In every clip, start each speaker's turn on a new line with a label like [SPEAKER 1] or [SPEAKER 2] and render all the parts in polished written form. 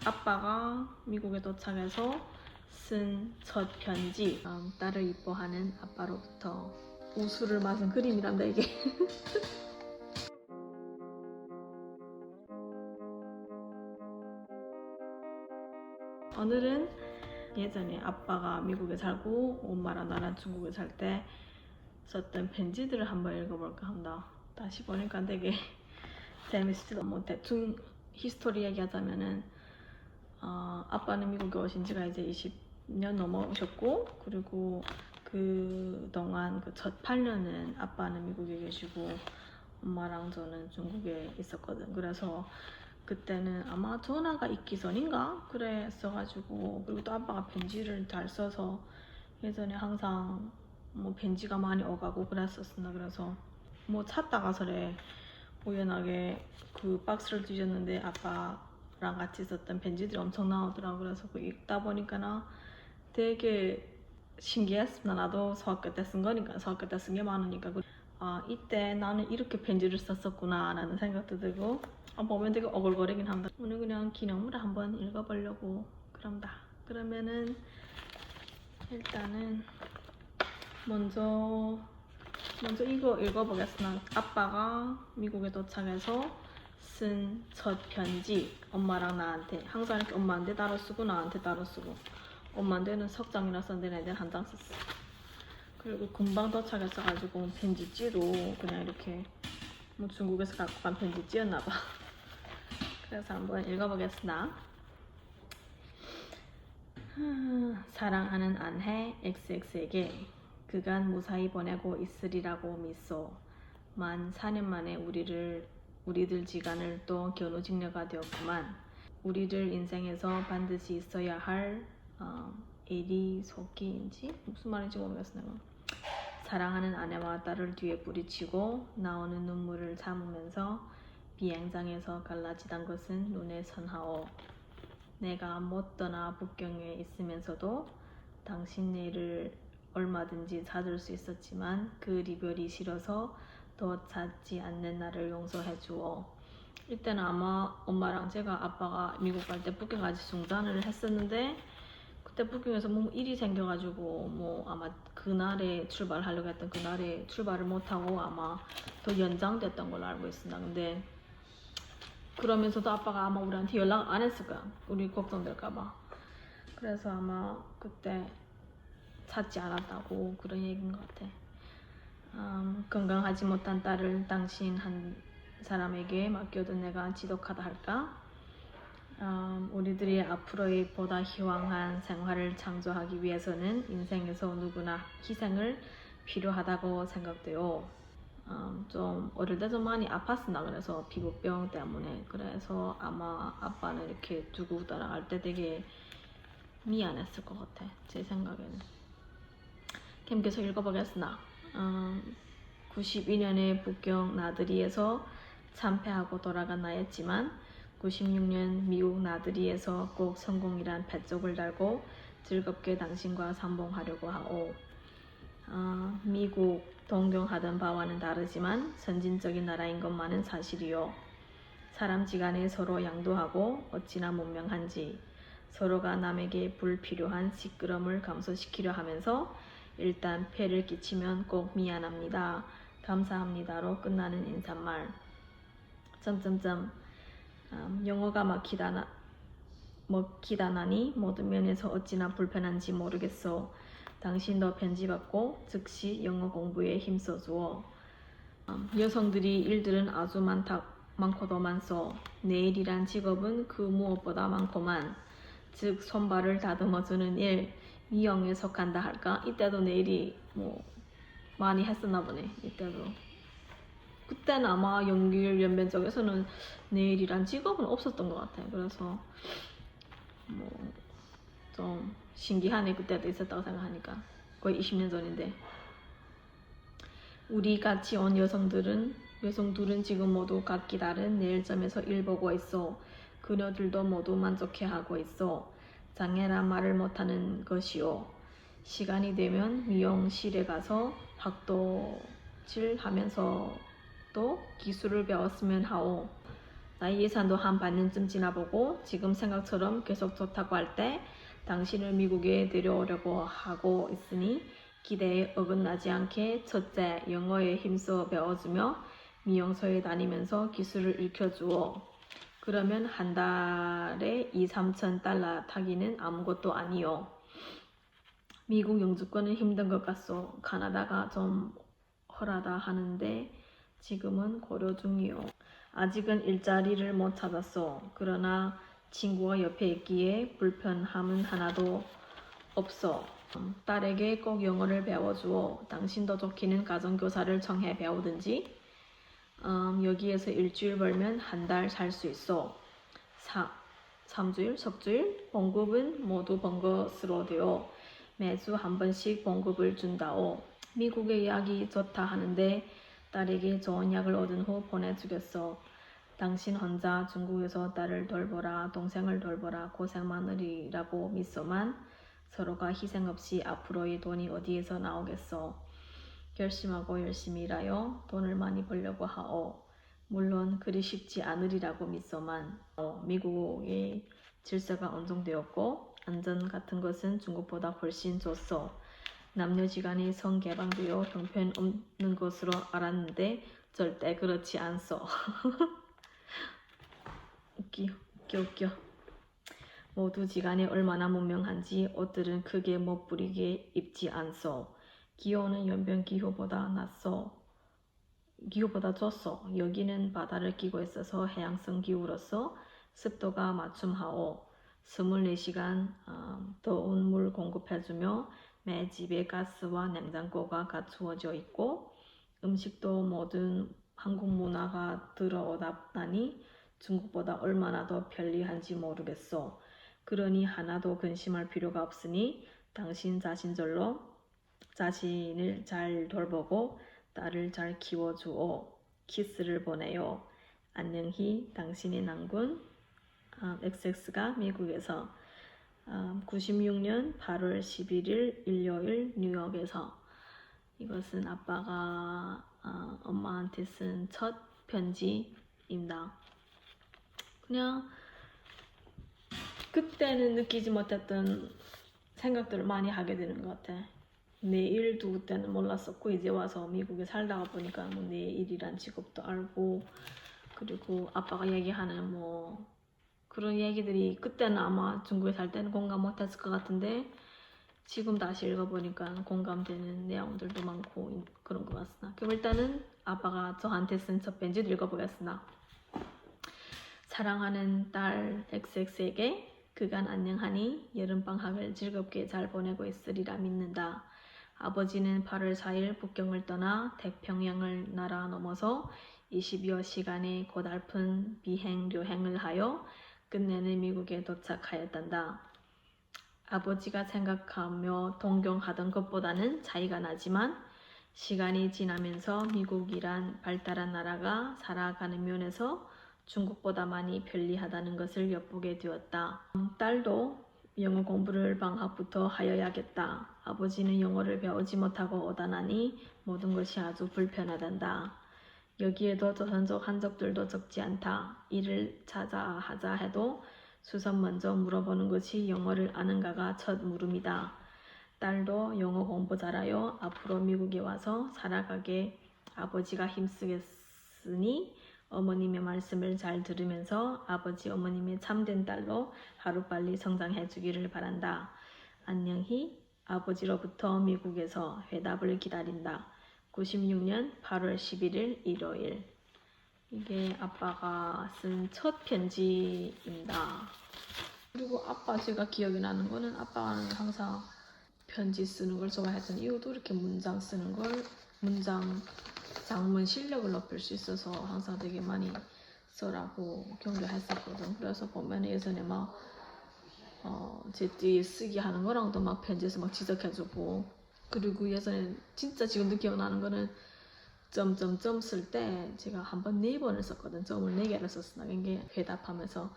[SPEAKER 1] 아빠가 미국에 도착해서 쓴 첫 편지. 딸을 이뻐하는 아빠로부터. 우수를 맞은 그림이란다 이게. 오늘은 예전에 아빠가 미국에 살고 엄마랑 나랑 중국에 살 때 썼던 편지들을 한번 읽어볼까 합니다. 다시 보니까 되게 재밌지도. 뭐 대충 히스토리 얘기하자면은 아빠는 미국에 오신 지가 이제 20년 넘어오셨고, 그리고 그동안 그 첫 8년은 아빠는 미국에 계시고 엄마랑 저는 중국에 있었거든. 그래서 그때는 아마 전화가 있기 전인가 그랬어가지고, 그리고 또 아빠가 편지를 잘 써서 예전에 항상 뭐 편지가 많이 오가고 그랬었나. 그래서 뭐 찾다가서래 우연하게 그 박스를 뒤졌는데 아빠랑 같이 썼던 편지들이 엄청 나오더라고. 그래서 그 읽다 보니까나 되게 신기했습니다. 나도 소학교 때 쓴 거니까, 소학교 때 쓴 게 많으니까. 이때 나는 이렇게 편지를 썼었구나 라는 생각도 들고, 보면 되게 오글거리긴 한다. 오늘 그냥 기념으로 한번 읽어보려고 그런다. 그러면은 일단은 먼저 이거 읽어보겠습니다. 아빠가 미국에 도착해서 쓴 첫 편지. 엄마랑 나한테 항상 이렇게 엄마한테 따로 쓰고 나한테 따로 쓰고, 엄마한테는 석장이나 썼는데 애들 한 장 썼어. 그리고 금방 도착했어가지고 편지지로 그냥 이렇게 뭐 중국에서 갖고 간 편지지였나봐. 그래서 한번 읽어보겠습니다. 사랑하는 아내 XX에게 그간 무사히 보내고 있으리라고 믿소. 만 4년 만에 우리들 지간을 또 견우직녀가 되었구만. 우리들 인생에서 반드시 있어야 할 에리소키인지 무슨 말인지 모르겠어. 내가 사랑하는 아내와 딸을 뒤에 뿌리치고 나오는 눈물을 참으면서 비행장에서 갈라지단 것은 눈에 선하오. 내가 못 떠나 북경에 있으면서도 당신네를 얼마든지 찾을 수 있었지만 그 리별이 싫어서 더 찾지 않는 나를 용서해 주오. 이때는 아마 엄마랑 제가 아빠가 미국 갈 때 북경 같이 중단을 했었는데, 그때 북경에서 뭐 일이 생겨가지고 뭐 아마 그날에 출발하려고 했던 그날에 출발을 못하고 아마 더 연장됐던 걸로 알고 있습니다. 근데 그러면서도 아빠가 아마 우리한테 연락 안 했을 거야. 우리 걱정될까봐. 그래서 아마 그때 찾지 않았다고 그런 얘기인 것 같아. 건강하지 못한 딸을 당신 한 사람에게 맡겨둔 내가 지독하다 할까? 우리들이 앞으로의 보다 희망한 생활을 창조하기 위해서는 인생에서 누구나 희생을 필요하다고 생각돼요. 좀 어릴 때 좀 많이 아팠었나. 그래서 피부병 때문에. 그래서 아마 아빠는 이렇게 두고 따라갈 때 되게 미안했을 것 같아, 제 생각에는. 그럼 계속 읽어보겠으나 92년에 북경 나들이에서 참패하고 돌아간 나였지만 96년 미국 나들이에서 꼭 성공이란 배쪽을 달고 즐겁게 당신과 상봉하려고 하오. 미국 동경하던 바와는 다르지만 선진적인 나라인 것만은 사실이요. 사람지간에 서로 양도하고 어찌나 문명한지, 서로가 남에게 불필요한 시끄러움을 감소시키려 하면서 일단 폐를 끼치면 꼭 미안합니다, 감사합니다로 끝나는 인사말. 영어가 먹히다나니 모든 면에서 어찌나 불편한지 모르겠소. 당신도 편지받고 즉시 영어 공부에 힘써주어. 여성들이 일들은 아주 많고도 많소. 내일이란 직업은 그 무엇보다 많고만. 즉 손발을 다듬어주는 일, 미용에 속한다 할까? 이때도 내일이 뭐 많이 했었나 보네. 이때도. 그때는 아마 연변 쪽에서는 내일이란 직업은 없었던 것 같아요. 그래서 뭐 좀 신기하네. 그때도 있었다고 생각하니까. 거의 20년 전인데. 우리 같이 온 여성들은 지금 모두 각기 다른 네일점에서 일 보고 있어. 그녀들도 모두 만족해하고 있어. 장애란 말을 못하는 것이요. 시간이 되면 미용실에 가서 박도질 하면서도 기술을 배웠으면 하오. 나의 예산도 한 반년쯤 지나보고 지금 생각처럼 계속 좋다고 할 때 당신을 미국에 데려오려고 하고 있으니 기대에 어긋나지 않게 첫째 영어에 힘써 배워주며 미용소에 다니면서 기술을 익혀주어. 그러면 한 달에 2~3천 달러 타기는 아무것도 아니요. 미국 영주권은 힘든 것 같소. 카나다가 좀 헐하다 하는데 지금은 고려 중이요. 아직은 일자리를 못 찾았소. 그러나 친구가 옆에 있기에 불편함은 하나도 없어. 딸에게 꼭 영어를 배워주어. 당신도 좋기는 가정교사를 정해 배우든지. 여기에서 일주일 벌면 한 달 살 수 있어. 3주일, 석주일 봉급은 모두 번거스러워 되어 매주 한 번씩 봉급을 준다오. 미국의 약이 좋다 하는데 딸에게 좋은 약을 얻은 후 보내주겠어. 당신 혼자 중국에서 딸을 돌보라, 동생을 돌보라 고생 많으리라고 믿소만 서로가 희생 없이 앞으로의 돈이 어디에서 나오겠어. 결심하고 열심히 일하여 돈을 많이 벌려고 하오. 물론 그리 쉽지 않으리라고 믿소만 미국의 질서가 온정되었고 안전 같은 것은 중국보다 훨씬 좋소. 남녀지간이 성개방되어 형편없는 것으로 알았는데 절대 그렇지 않소. 웃겨. 모두 지간에 얼마나 문명한지 옷들은 크게 못 부리게 입지 않소. 기온은 연변 기후보다 좋소. 여기는 바다를 끼고 있어서 해양성 기후로서 습도가 맞춤하오. 24시간 더운 물 공급해주며 매 집에 가스와 냉장고가 갖추어져 있고 음식도 모든 한국 문화가 들어오다니 중국보다 얼마나 더 편리한지 모르겠소. 그러니 하나도 근심할 필요가 없으니 당신 자신을 잘 돌보고 딸을 잘 키워주오. 키스를 보내요. 안녕히 당신의 남군 XX가 미국에서 96년 8월 11일 일요일 뉴욕에서. 이것은 아빠가 엄마한테 쓴 첫 편지입니다. 그냥 그때는 느끼지 못했던 생각들을 많이 하게 되는 것 같아. 내일도 그때는 몰랐었고 이제 와서 미국에 살다가 보니까 뭐 내일이란 직업도 알고 그리고 아빠가 얘기하는 뭐 그런 얘기들이 그때는 아마 중국에 살 때는 공감 못했을 것 같은데 지금 다시 읽어보니까 공감되는 내용들도 많고 그런 것 같습니다. 그럼 일단은 아빠가 저한테 쓴 첫 편지 읽어보겠습니다. 사랑하는 딸 XX에게 그간 안녕하니 여름방학을 즐겁게 잘 보내고 있으리라 믿는다. 아버지는 8월 4일 북경을 떠나 태평양을 날아 넘어서 20여 시간의 고달픈 비행-료행을 하여 끝내는 미국에 도착하였단다. 아버지가 생각하며 동경하던 것보다는 차이가 나지만 시간이 지나면서 미국이란 발달한 나라가 살아가는 면에서 중국보다 많이 편리하다는 것을 엿보게 되었다. 딸도 영어 공부를 방학부터 하여야겠다. 아버지는 영어를 배우지 못하고 오다 나니 모든 것이 아주 불편하단다. 여기에도 조선족 한족들도 적지 않다. 일을 찾아 하자 해도 수선 먼저 물어보는 것이 영어를 아는가가 첫 물음이다. 딸도 영어 공부 잘하여 앞으로 미국에 와서 살아가게 아버지가 힘쓰겠으니 어머님의 말씀을 잘 들으면서 아버지 어머님의 참된 딸로 하루빨리 성장해 주기를 바란다. 안녕히 아버지로부터 미국에서 회답을 기다린다. 96년 8월 11일 일요일. 이게 아빠가 쓴 첫 편지입니다. 그리고 아빠 제가 기억이 나는 거는 아빠는 항상 편지 쓰는 걸 좋아했던 이유도 이렇게 문장 쓰는 걸 장문 실력을 높일 수 있어서 항상 되게 많이 써라고 격려했었거든. 그래서 보면 예전에 막 제 뒤에 쓰기 하는 거랑도 막 편지에서 막 지적해주고 그리고 예전에 진짜 지금도 기억나는 거는 점점점 쓸 때 제가 한 번 4번을 썼거든. 점을 4개를 썼으나 이게 회답하면서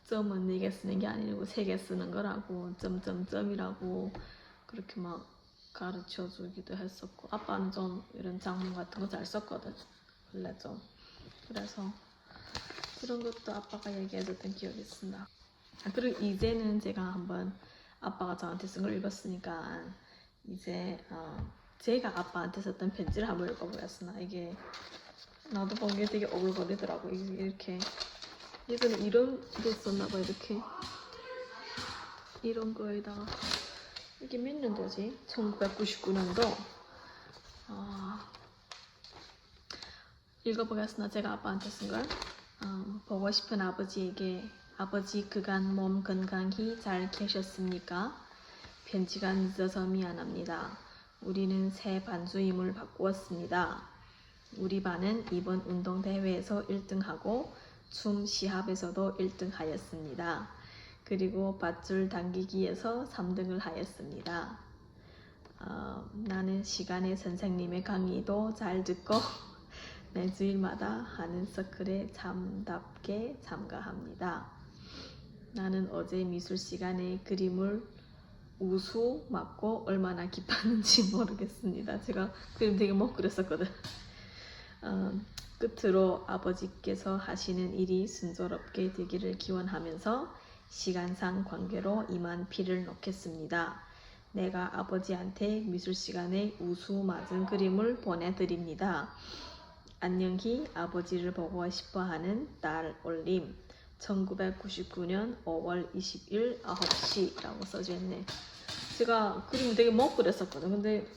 [SPEAKER 1] 점은 4개 쓰는 게 아니고 3개 쓰는 거라고 점점점이라고 그렇게 막 가르쳐 주기도 했었고 아빠는 좀 이런 장문 같은 거 잘 썼거든. 원래 좀 그래서 그런 것도 아빠가 얘기해줬던 기억이 있습니다. 그리고 이제는 제가 한번 아빠가 저한테 쓴 걸 읽었으니까 이제 제가 아빠한테 썼던 편지를 한번 읽어보겠습니다. 이게 나도 본 게 되게 오글거리더라고. 이렇게 예전에 이런 게 있었나봐. 이렇게 이런 거에다가 이게 몇 년도지? 1999년도. 읽어보겠습니다. 제가 아빠한테 쓴 걸. 보고 싶은 아버지에게, 아버지 그간 몸 건강히 잘 계셨습니까? 편지가 늦어서 미안합니다. 우리는 새 반주임을 바꾸었습니다. 우리 반은 이번 운동대회에서 1등하고 춤 시합에서도 1등 하였습니다. 그리고 밧줄 당기기에서 3등을 하였습니다. 나는 시간에 선생님의 강의도 잘 듣고 매주일마다 하는 서클에 참답게 참가합니다. 나는 어제 미술 시간에 그림을 우수 맞고 얼마나 기뻤는지 모르겠습니다. 제가 그림 되게 못 그렸었거든. 끝으로 아버지께서 하시는 일이 순조롭게 되기를 기원하면서 시간상 관계로 이만 피를 놓겠습니다. 내가 아버지한테 미술 시간에 우수 맞은 그림을 보내드립니다. 안녕히 아버지를 보고 싶어하는 딸 올림. 1999년 5월 20일 9시 라고 써져있네. 제가 그림 되게 못 그렸었거든. 근데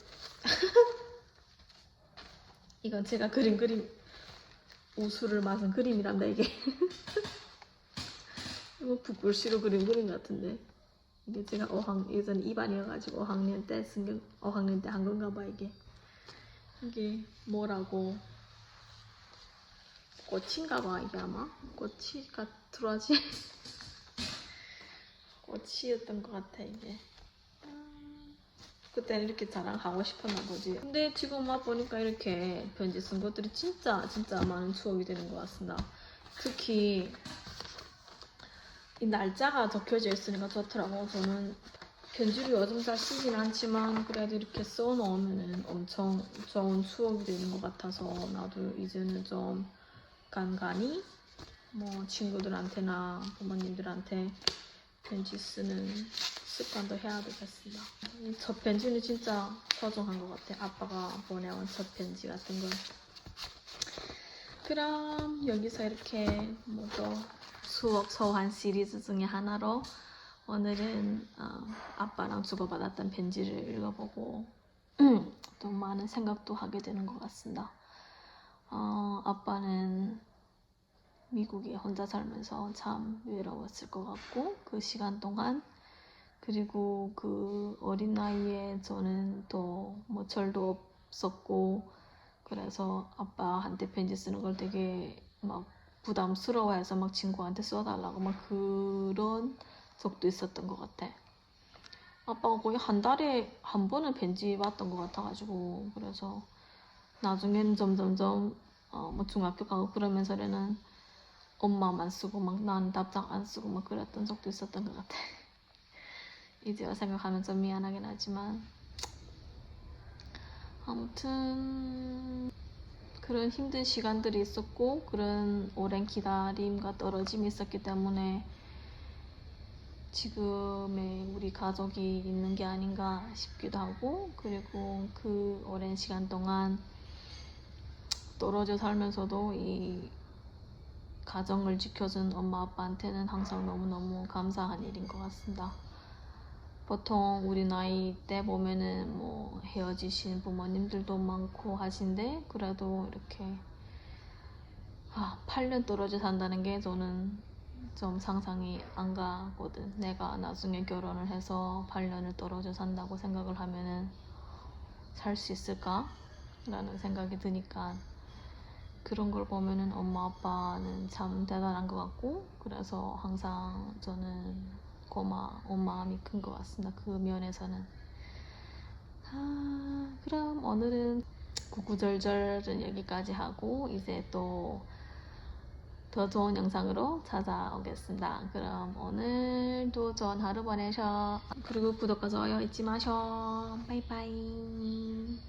[SPEAKER 1] 이건 제가 그린 그림 우수를 맞은 그림이란다 이게. 이거 붓글씨로 그린 그림 같은데 이게 제가 예전에 2반이어가지고 5학년 때 한 건가 봐. 이게 뭐라고 꽃인가 봐. 이게 아마 꽃이 같더라지. 꽃이었던 것 같아. 이게 그때는 이렇게 자랑하고 싶었나 보지. 근데 지금 막 보니까 이렇게 편지 쓴 것들이 진짜 많은 추억이 되는 것 같습니다. 특히 이 날짜가 적혀져 있으니까 좋더라고. 저는 편지를 요즘 잘 쓰진 않지만 그래도 이렇게 써놓으면 엄청 좋은 추억이 되는 것 같아서 나도 이제는 좀 간간히 뭐 친구들한테나 부모님들한테 편지 쓰는 습관도 해야 되겠습니다. 첫 편지는 진짜 소중한 것 같아. 아빠가 보내온 첫 편지 같은 걸. 그럼 여기서 이렇게 또 수업 소환 시리즈 중에 하나로 오늘은 아빠랑 주고받았던 편지를 읽어보고 또 많은 생각도 하게 되는 것 같습니다. 아빠는 미국에 혼자 살면서 참 외로웠을 것 같고 그 시간 동안 그리고 그 어린 나이에 저는 또 뭐 절도 없었고 그래서 아빠한테 편지 쓰는 걸 되게 막 부담스러워해서 막 친구한테 써달라고 막 그런 적도 있었던 것 같아. 아빠가 거의 한 달에 한 번은 편지 왔던 것 같아가지고 그래서 나중에는 점점점 뭐 중학교 가고 그러면서는 엄마만 쓰고 막 난 답장 안 쓰고 막 그랬던 적도 있었던 것 같아. 이제와 생각하면 좀 미안하긴 하지만 아무튼 그런 힘든 시간들이 있었고 그런 오랜 기다림과 떨어짐이 있었기 때문에 지금의 우리 가족이 있는 게 아닌가 싶기도 하고 그리고 그 오랜 시간 동안 떨어져 살면서도 이 가정을 지켜준 엄마 아빠한테는 항상 너무너무 감사한 일인 것 같습니다. 보통 우리 나이 때 보면은 뭐 헤어지신 부모님들도 많고 하신데 그래도 이렇게 8년 떨어져 산다는 게 저는 좀 상상이 안 가거든. 내가 나중에 결혼을 해서 8년을 떨어져 산다고 생각을 하면은 살 수 있을까? 라는 생각이 드니까 그런 걸 보면은 엄마 아빠는 참 대단한 것 같고 그래서 항상 저는 고마운 마음이 큰 것 같습니다. 그 면에서는. 그럼 오늘은 구구절절은 여기까지 하고 이제 또 더 좋은 영상으로 찾아오겠습니다. 그럼 오늘도 좋은 하루 보내셔. 그리고 구독과 좋아요 잊지 마셔. 바이바이.